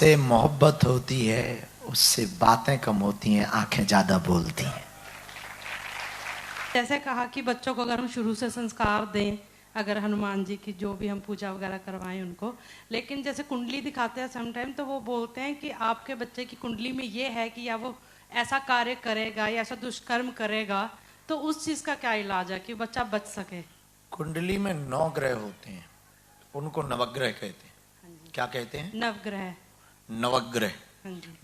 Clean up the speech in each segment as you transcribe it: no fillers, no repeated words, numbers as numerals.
जिससे मोहब्बत होती है उससे बातें कम होती हैं, आंखें ज्यादा बोलती हैं। जैसे कहा कि बच्चों को अगर हम शुरू से संस्कार दें, अगर हनुमान जी की जो भी हम पूजा वगैरह करवाएं उनको, लेकिन जैसे कुंडली दिखाते हैं समटाइम, तो वो बोलते हैं कि आपके बच्चे की कुंडली में ये है कि या वो ऐसा कार्य करेगा या ऐसा दुष्कर्म करेगा, तो उस चीज़ का क्या इलाज है कि बच्चा बच सके? कुंडली में 9 ग्रह होते हैं, उनको नवग्रह कहते हैं। क्या कहते हैं? नवग्रह। नवग्रह।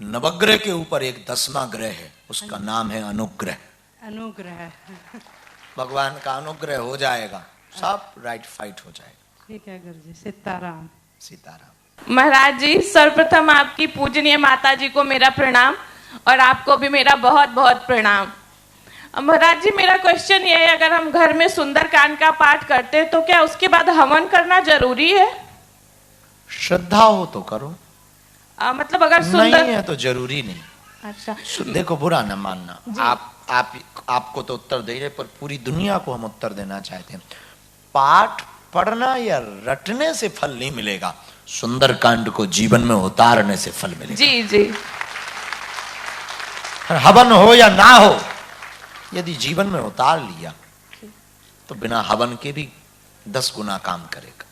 नवग्रह के ऊपर एक 10वां ग्रह है, उसका नाम है अनुग्रह। अनुग्रह। भगवान का अनुग्रह हो जाएगा, सब राइट फाइट हो जाएगा। ठीक है गुरु जी, सीताराम। सीताराम। महाराज जी, सर्वप्रथम आपकी पूजनीय माता जी को मेरा प्रणाम और आपको भी मेरा बहुत बहुत प्रणाम। महाराज जी, मेरा क्वेश्चन ये है, अगर हम घर में सुंदरकांड का पाठ करते हैं तो क्या उसके बाद हवन करना जरूरी है? श्रद्धा हो तो करो, मतलब अगर सुंदर नहीं है तो जरूरी नहीं। अच्छा, देखो, बुरा न मानना, आपको तो उत्तर दे रहे, पर पूरी दुनिया को हम उत्तर देना चाहते हैं। पाठ पढ़ना या रटने से फल नहीं मिलेगा, सुंदरकांड को जीवन में उतारने से फल मिलेगा। जी जी। हवन हो या ना हो, यदि जीवन में उतार लिया तो बिना हवन के भी 10 गुना काम करेगा।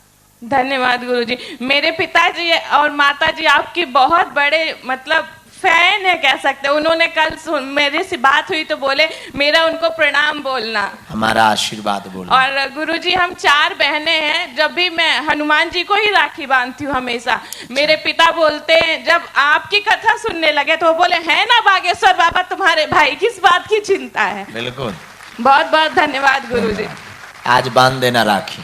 धन्यवाद गुरुजी। मेरे पिताजी और माताजी आपकी बहुत बड़े मतलब फैन है कह सकते हैं। उन्होंने कल मेरे से बात हुई तो बोले मेरा उनको प्रणाम बोलना, हमारा आशीर्वाद बोलना। और गुरुजी हम 4 बहनें हैं, जब भी मैं हनुमान जी को ही राखी बांधती हूँ हमेशा। मेरे पिता बोलते हैं, जब आपकी कथा सुनने लगे तो वो बोले, है ना बागेश्वर बाबा तुम्हारे भाई, किस बात की चिंता है? बिल्कुल। बहुत बहुत धन्यवाद गुरुजी। आज बांध देना राखी।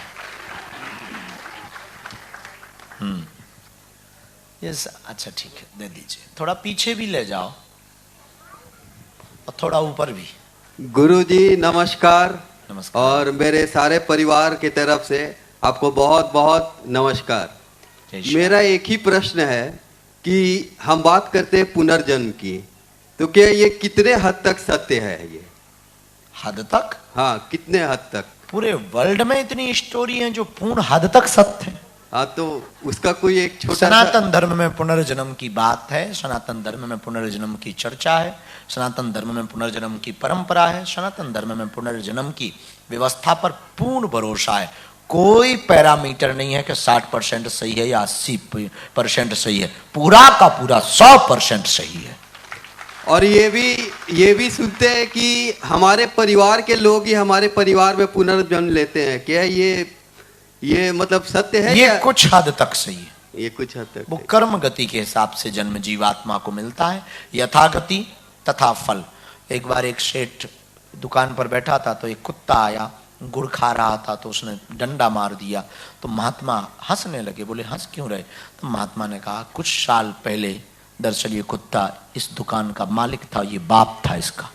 यस, अच्छा ठीक है, दे दीजिए। थोड़ा पीछे भी ले जाओ और थोड़ा ऊपर भी। गुरुजी नमस्कार। नमस्कार। और मेरे सारे परिवार की तरफ से आपको बहुत बहुत नमस्कार। मेरा एक ही प्रश्न है कि हम बात करते हैं पुनर्जन्म की, तो क्या ये कितने हद तक सत्य है? ये हद तक? हाँ, कितने हद तक? पूरे वर्ल्ड में इतनी स्टोरी है जो पूर्ण हद तक सत्य है। हाँ, तो उसका कोई एक छोटा सनातन धर्म में पुनर्जन्म की बात है, सनातन धर्म में पुनर्जन्म की चर्चा है, सनातन धर्म में पुनर्जन्म की परंपरा है, सनातन धर्म में पुनर्जन्म की व्यवस्था पर पूर्ण भरोसा है। कोई पैरामीटर नहीं है कि 60% सही है या 80% सही है, पूरा का पूरा 100% सही है। और ये भी सुनते हैं कि हमारे परिवार के लोग ही हमारे परिवार में पुनर्जन्म लेते हैं। क्या ये मतलब सत्य है? ये कुछ हद तक सही है, ये कुछ हद तक। वो कर्म गति के हिसाब से जन्म जीवात्मा को मिलता है, यथा गति तथा फल। एक बार एक सेठ दुकान पर बैठा था तो एक कुत्ता आया, गुड़ खा रहा था, तो उसने डंडा मार दिया। तो महात्मा हंसने लगे, बोले हंस क्यों रहे? तो महात्मा ने कहा, कुछ साल पहले दरअसल ये कुत्ता इस दुकान का मालिक था, ये बाप था इसका।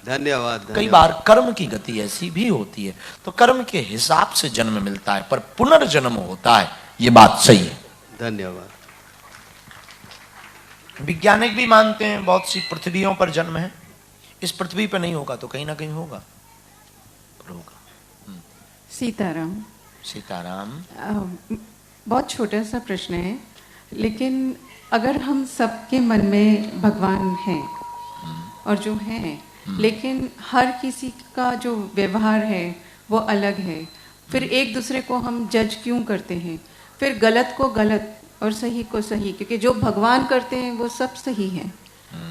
धन्यवाद। कई बार कर्म की गति ऐसी भी होती है, तो कर्म के हिसाब से जन्म मिलता है, पर पुनर्जन्म होता है, ये बात सही है। धन्यवाद। वैज्ञानिक भी मानते हैं बहुत सी पृथ्वियों पर जन्म है, इस पृथ्वी पर नहीं होगा तो कहीं ना कहीं होगा। सीताराम। सीताराम। बहुत छोटा सा प्रश्न है, लेकिन अगर हम सबके मन में भगवान हैं और जो हैं, लेकिन हर किसी का जो व्यवहार है वो अलग है, फिर एक दूसरे को हम जज क्यों करते हैं? फिर गलत को गलत और सही को सही, क्योंकि जो भगवान करते हैं वो सब सही है।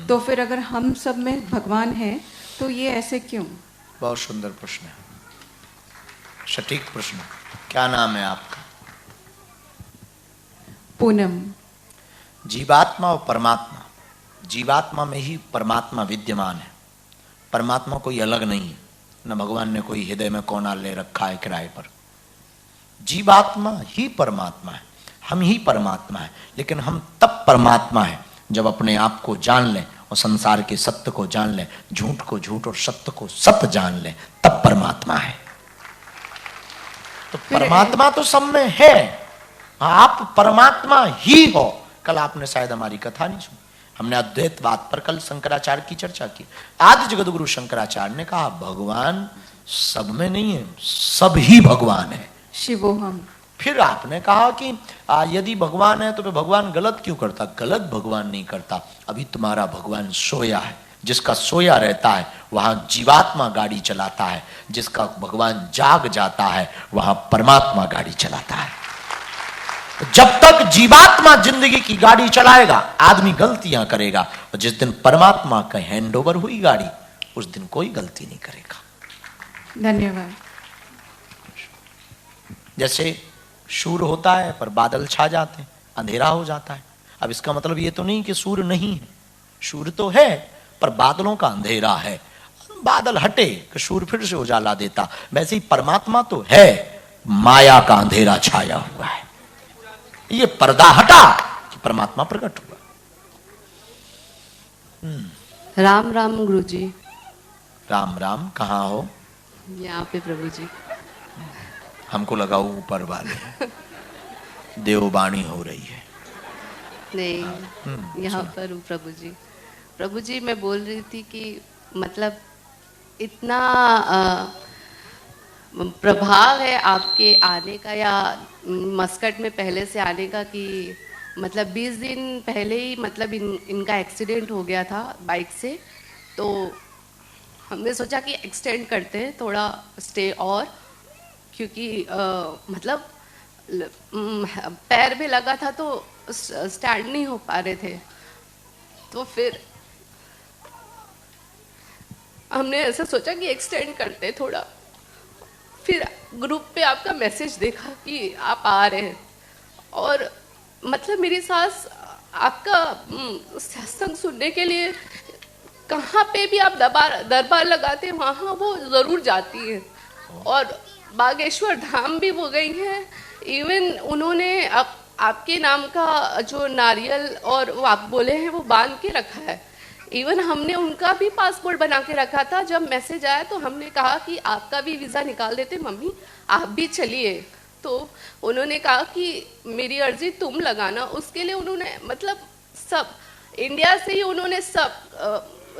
तो फिर अगर हम सब में भगवान है तो ये ऐसे क्यों? बहुत सुंदर प्रश्न है, सटीक प्रश्न। क्या नाम है आपका? पूनम। जीवात्मा और परमात्मा, जीवात्मा में ही परमात्मा विद्यमान है। परमात्मा कोई अलग नहीं है, न भगवान ने कोई हृदय में कोना ले रखा है किराए पर। जीवात्मा ही परमात्मा है, हम ही परमात्मा है। लेकिन हम तब परमात्मा है जब अपने आप को जान लें और संसार के सत्य को जान लें, झूठ को झूठ और सत्य को सत्य जान लें, तब परमात्मा है। तो परमात्मा तो सब में है, आप परमात्मा ही हो। कल आपने शायद हमारी कथा नहीं सुनी, हमने अद्वैतवाद पर कल शंकराचार्य की चर्चा की। आदि जगत गुरु शंकराचार्य ने कहा भगवान सब में नहीं है, सब ही भगवान है। शिवोहम। फिर आपने कहा कि यदि भगवान है तो फिर भगवान गलत क्यों करता? गलत भगवान नहीं करता, अभी तुम्हारा भगवान सोया है। जिसका सोया रहता है वहां जीवात्मा गाड़ी चलाता है, जिसका भगवान जाग जाता है वहां परमात्मा गाड़ी चलाता है। जब तक जीवात्मा जिंदगी की गाड़ी चलाएगा आदमी गलतियां करेगा, और जिस दिन परमात्मा का हैंडओवर हुई गाड़ी उस दिन कोई गलती नहीं करेगा। धन्यवाद। जैसे सूर्य होता है पर बादल छा जाते हैं, अंधेरा हो जाता है। अब इसका मतलब ये तो नहीं कि सूर्य नहीं है, सूर्य तो है पर बादलों का अंधेरा है। बादल हटे कि सूर्य फिर से उजाला देता। वैसे ही परमात्मा तो है, माया का अंधेरा छाया हुआ है, ये पर्दा हटा कि परमात्मा प्रकट हुआ। राम राम गुरुजी। राम राम, कहाँ हो? यहाँ पे प्रभु जी। हमको लगा ऊपर वाले देववाणी हो रही है। नहीं, यहाँ पर हूँ प्रभु जी। प्रभु जी मैं बोल रही थी कि मतलब इतना प्रभाव है आपके आने का या मस्कट में पहले से आने का कि मतलब 20 दिन पहले ही मतलब इनका एक्सीडेंट हो गया था बाइक से, तो हमने सोचा कि एक्सटेंड करते हैं थोड़ा स्टे और, क्योंकि मतलब पैर भी लगा था तो स्टैंड नहीं हो पा रहे थे। तो फिर हमने ऐसा सोचा कि एक्सटेंड करते थोड़ा। फिर ग्रुप पे आपका मैसेज देखा कि आप आ रहे हैं, और मतलब मेरी सास आपका सत्संग सुनने के लिए कहाँ पे भी आप दरबार लगाते हैं वहाँ वो ज़रूर जाती है, और बागेश्वर धाम भी वो गई हैं। इवन उन्होंने आपके नाम का जो नारियल और वो आप बोले हैं वो बांध के रखा है। इवन हमने उनका भी पासपोर्ट बना के रखा था। जब मैसेज आया तो हमने कहा कि आपका भी वीज़ा निकाल देते मम्मी, आप भी चलिए। तो उन्होंने कहा कि मेरी अर्जी तुम लगाना। उसके लिए उन्होंने मतलब सब इंडिया से ही उन्होंने सब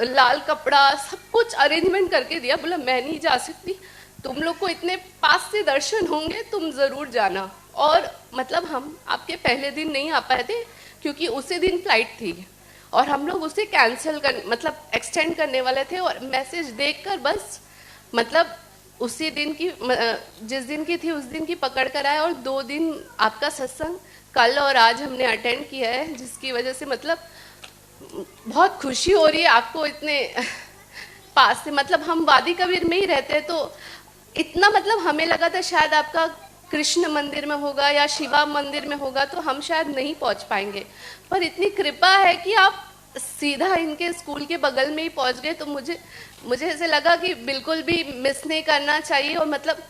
लाल कपड़ा सब कुछ अरेंजमेंट करके दिया। बोला मैं नहीं जा सकती, तुम लोग को इतने पास से दर्शन होंगे, तुम ज़रूर जाना। और मतलब हम आपके पहले दिन नहीं आ पाए थे क्योंकि उसी दिन फ्लाइट थी और हम लोग उसे कैंसिल कर मतलब एक्सटेंड करने वाले थे, और मैसेज देखकर बस मतलब उसी दिन की जिस दिन की थी उस दिन की पकड़ कर आए। और 2 दिन आपका सत्संग कल और आज हमने अटेंड किया है, जिसकी वजह से मतलब बहुत खुशी हो रही है आपको इतने पास से। मतलब हम वादी कबीर में ही रहते हैं तो इतना मतलब हमें लगा था शायद आपका कृष्ण मंदिर में होगा या शिवा मंदिर में होगा तो हम शायद नहीं पहुंच पाएंगे, पर इतनी कृपा है कि आप सीधा इनके स्कूल के बगल में ही पहुंच गए। तो मुझे ऐसे लगा कि बिल्कुल भी मिस नहीं करना चाहिए, और मतलब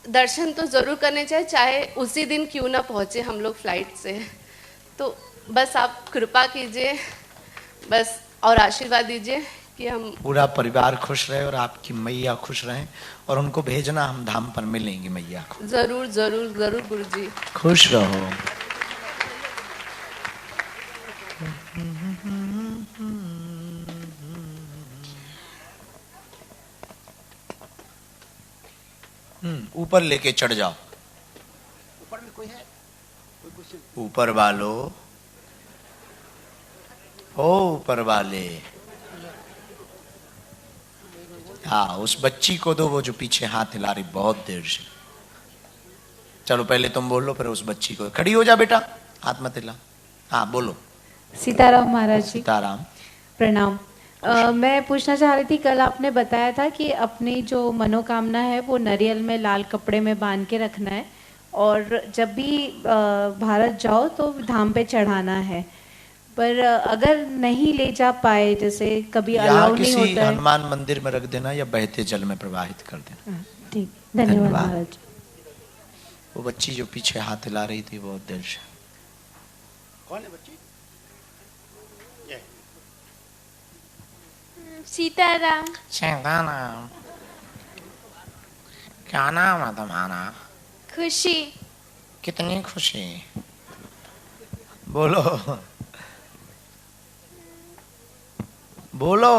दर्शन तो ज़रूर करने चाहिए, चाहे उसी दिन क्यों ना पहुँचे हम लोग फ्लाइट से। तो बस आप कृपा कीजिए बस, और आशीर्वाद दीजिए कि हम पूरा परिवार खुश रहे और आपकी मैया खुश रहे, और उनको भेजना हम धाम पर मिलेंगे मैया को। जरूर जरूर जरूर गुरुजी, खुश रहो। ऊपर लेके चढ़ जाओ। ऊपर में कोई है? ऊपर वालों हो, ऊपर वाले, हाँ उस बच्ची को दो वो जो पीछे हाथ हिला रही बहुत देर से। चलो पहले तुम बोलो फिर उस बच्ची को। खड़ी हो जा बेटा, हाथ मत हिला। हाँ बोलो। सीताराम महाराज जी। सीताराम। प्रणाम। मैं पूछना चाह रही थी, कल आपने बताया था कि अपनी जो मनोकामना है वो नारियल में लाल कपड़े में बांध के रखना है, और जब भी भारत जाओ तो धाम पे चढ़ाना है। पर अगर नहीं ले जा पाए, जैसे कभी अलाउ नहीं होता है, हनुमान मंदिर में रख देना या बहते जल में प्रवाहित कर देना। ठीक, धन्यवाद महाराज। वो बच्ची जो पीछे हाथ हिला रही थी बहुत देर से, कौन है बच्ची? सीताराम। सीताराम। क्या नाम है तुम्हारा? खुशी। कितनी खुशी? बोलो बोलो।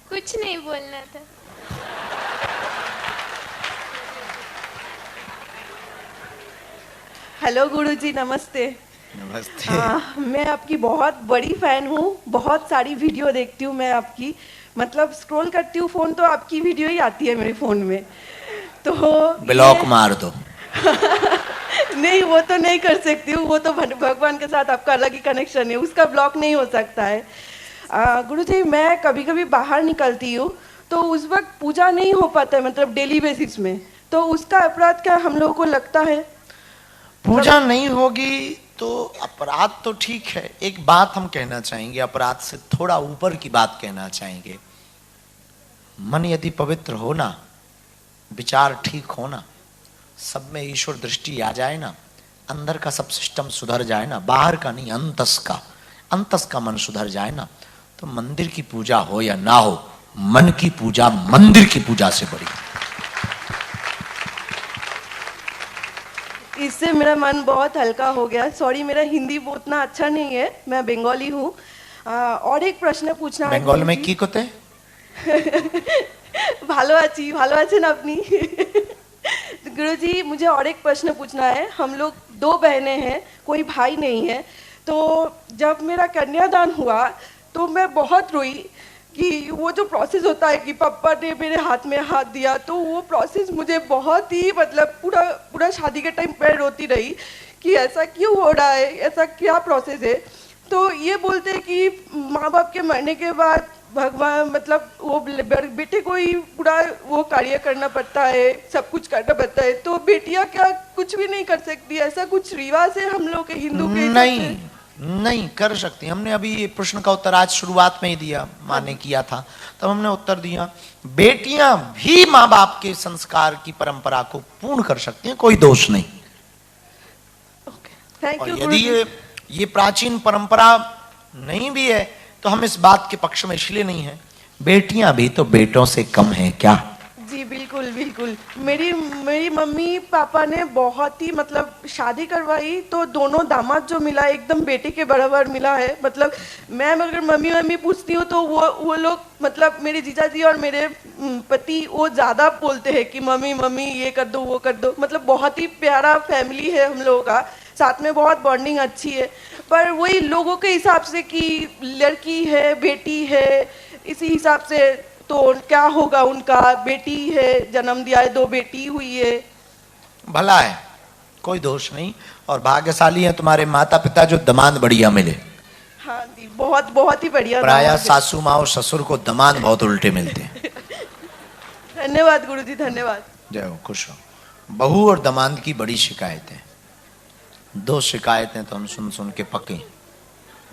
कुछ नहीं बोलना था। हेलो गुरुजी, नमस्ते। नमस्ते। मैं आपकी बहुत बड़ी फैन हूँ, बहुत सारी वीडियो देखती हूँ मैं आपकी, मतलब स्क्रॉल करती हूँ फोन तो आपकी वीडियो ही आती है मेरे फोन में। तो ब्लॉक मार दो। नहीं, वो तो नहीं कर सकती हूँ, वो तो भगवान के साथ आपका अलग ही कनेक्शन है, उसका ब्लॉक नहीं हो सकता है। गुरुजी, मैं कभी कभी बाहर निकलती हूँ तो उस वक्त पूजा नहीं हो पाता है, मतलब डेली बेसिस में, तो उसका अपराध क्या हम लोगों को लगता है? पूजा नहीं होगी तो अपराध तो ठीक है। एक बात हम कहना चाहेंगे, अपराध से थोड़ा ऊपर की बात कहना चाहेंगे। मन यदि पवित्र हो ना, विचार ठीक हो ना, सब में ईश्वर दृष्टि आ जाए ना, अंदर का सब सिस्टम सुधर जाए ना, बाहर का नहीं, अंतस का मन सुधर जाए ना, तो मंदिर की पूजा हो या ना हो, मन की पूजा मंदिर की पूजा से बड़ी। इससे मेरा मन बहुत हल्का हो गया। सॉरी, मेरा हिंदी उतना अच्छा नहीं है, मैं बंगाली हूँ। और एक प्रश्न पूछना है। बंगाल में की कोते ভালো আছেন আপনি? गुरुजी, मुझे और एक प्रश्न पूछना है। हम लोग 2 बहनें हैं, कोई भाई नहीं है। तो जब मेरा कन्यादान हुआ तो मैं बहुत रोई कि वो जो प्रोसेस होता है कि पापा ने मेरे हाथ में हाथ दिया, तो वो प्रोसेस मुझे बहुत ही, मतलब पूरा शादी के टाइम पर रोती रही कि ऐसा क्यों हो रहा है, ऐसा क्या प्रोसेस है। तो ये बोलते हैं कि माँ बाप के मरने के बाद भगवान, मतलब वो बेटे को ही पूरा वो कार्य करना पड़ता है, सब कुछ करना पड़ता है, तो बेटियां क्या कुछ भी नहीं कर सकती? ऐसा कुछ रिवाज है हम लोग के हिंदू के? नहीं कर सकती। हमने अभी ये प्रश्न का उत्तर आज शुरुआत में ही दिया, माँ ने किया था, तब हमने उत्तर दिया, बेटियां भी माँ बाप के संस्कार की परंपरा को पूर्ण कर सकती हैं, कोई दोष नहीं। Thank you. यदि ये प्राचीन परंपरा नहीं भी है तो हम इस बात के पक्ष में इसलिए नहीं है, बेटियां भी तो बेटों से कम हैं क्या? जी बिल्कुल बिल्कुल। मेरी मम्मी पापा ने बहुत ही, मतलब शादी करवाई तो दोनों दामाद जो मिला एकदम बेटे के बराबर मिला है। मतलब मैं अगर मम्मी पूछती हूँ तो वो लोग, मतलब मेरे जीजाजी और मेरे पति, वो ज़्यादा बोलते हैं कि मम्मी ये कर दो, वो कर दो। मतलब बहुत ही प्यारा फैमिली है हम लोगों का, साथ में बहुत बॉन्डिंग अच्छी है। पर वही लोगों के हिसाब से कि लड़की है, बेटी है, इसी हिसाब से तो क्या होगा उनका, बेटी है, जन्म दिया है, 2 बेटी हुई है। भला है, कोई दोष नहीं। और भाग्यशाली है तुम्हारे माता पिता जो दामाद बढ़िया मिले। हाँ जी, बहुत ही बढ़िया। प्रायः सासू माँ और ससुर को दामाद बहुत उल्टे मिलते हैं। धन्यवाद गुरुजी, धन्यवाद। जय हो, खुश हो। बहू और दामाद की बड़ी शिकायत है, 2 शिकायतें तो हम सुन के पके।